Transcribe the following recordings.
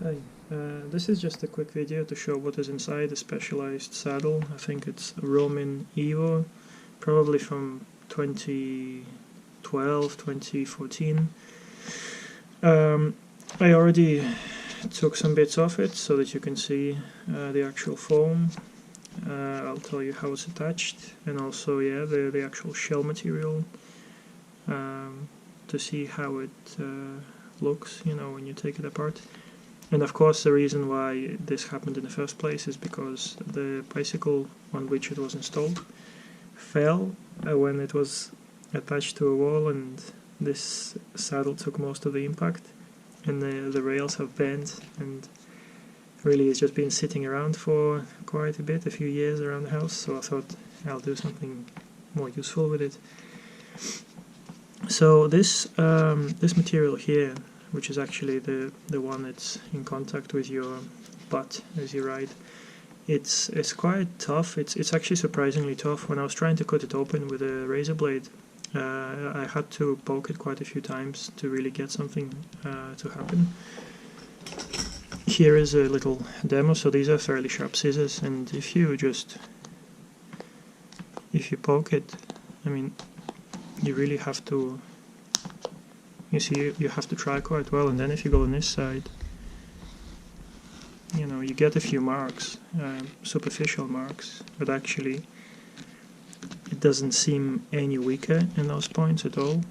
Hi, this is just a quick video to show what is inside the Specialized saddle. I think it's a Romin Evo, probably from 2012, 2014. I already took some bits off it so that you can see the actual foam. I'll tell you how it's attached, and also the actual shell material, to see how it looks, when you take it apart. And of course the reason why this happened in the first place is because the bicycle on which it was installed fell when it was attached to a wall, and this saddle took most of the impact, and the rails have bent, and really it's just been sitting around for quite a bit, a few years around the house, so I thought I'll do something more useful with it. So this material here, which is actually the one that's in contact with your butt as you ride, it's quite tough. It's actually surprisingly tough. When I was trying to cut it open with a razor blade, I had to poke it quite a few times to really get something to happen. Here is a little demo. So these are fairly sharp scissors, and if you poke it, I mean, you really have to. You see, you have to try quite well, and then if you go on this side, you get a few marks, superficial marks, but actually it doesn't seem any weaker in those points at all.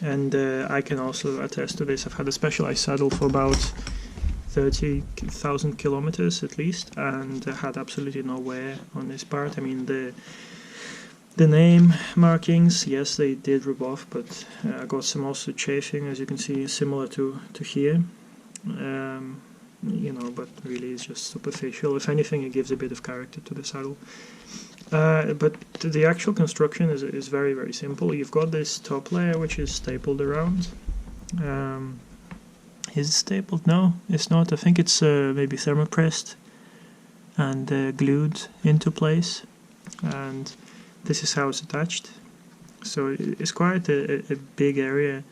And I can also attest to this. I've had a Specialized saddle for about 30,000 kilometers at least, and I had absolutely no wear on this part. I mean, the name markings, yes, they did rub off, but I got some also chafing, as you can see, similar to here. But really it's just superficial. If anything, it gives a bit of character to the saddle. But the actual construction is very, very simple. You've got this top layer which is stapled around. Is it stapled? No, it's not. I think it's maybe thermopressed and glued into place. And this is how it's attached. So it's quite a big area,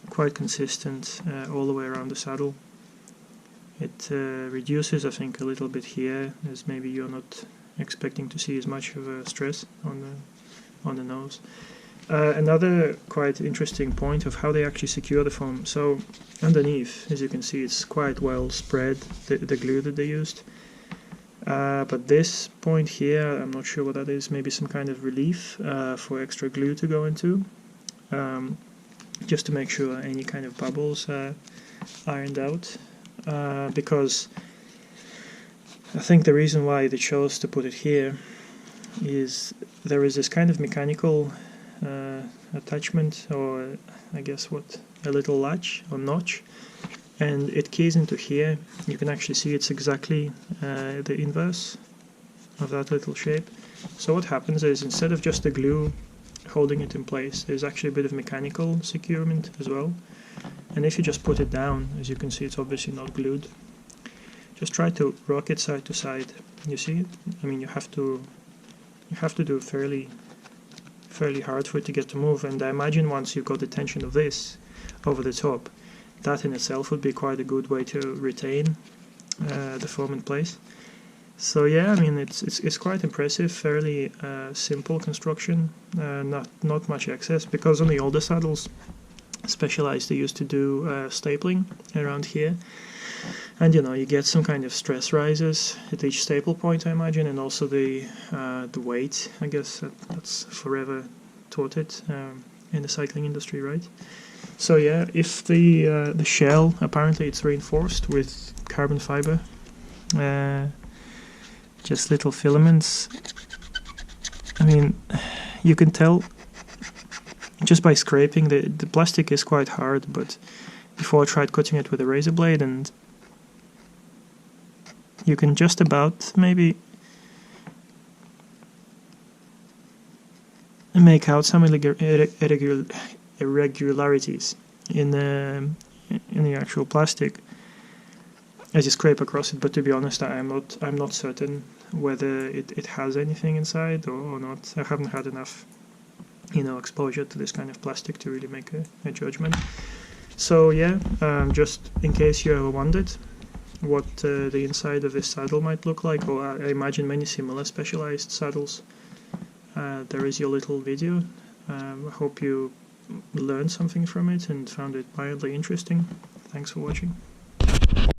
quite consistent all the way around the saddle. It reduces, I think, a little bit here, as maybe you're not expecting to see as much of a stress on the nose. Another quite interesting point of how they actually secure the foam. So underneath, as you can see, it's quite well spread, the glue that they used. But this point here, I'm not sure what that is, maybe some kind of relief for extra glue to go into, just to make sure any kind of bubbles are ironed out, because I think the reason why they chose to put it here is there is this kind of mechanical attachment, or I guess a little latch or notch, and it keys into here. You can actually see it's exactly the inverse of that little shape. So what happens is, instead of just the glue holding it in place, there's actually a bit of mechanical securement as well. And if you just put it down, as you can see, it's obviously not glued. Just try to rock it side to side. You see it? I mean, you have to do fairly hard for it to get to move. And I imagine once you've got the tension of this over the top, that in itself would be quite a good way to retain the foam in place. So yeah, I mean, it's quite impressive, fairly simple construction, not much excess, because on the older saddles, Specialized, they used to do stapling around here, and you get some kind of stress risers at each staple point, I imagine, and also the weight. I guess that's forever taught it in the cycling industry, right? So yeah, if the shell, apparently it's reinforced with carbon fiber, just little filaments. I mean, you can tell just by scraping, the plastic is quite hard, but before I tried cutting it with a razor blade, and you can just about maybe make out some irregularities in the actual plastic as you scrape across it. But to be honest, I'm not certain whether it has anything inside or not. I haven't had enough exposure to this kind of plastic to really make a judgment. So yeah, just in case you ever wondered what the inside of this saddle might look like, or I imagine many similar Specialized saddles, there is your little video. I hope you learned something from it and found it mildly interesting. Thanks for watching.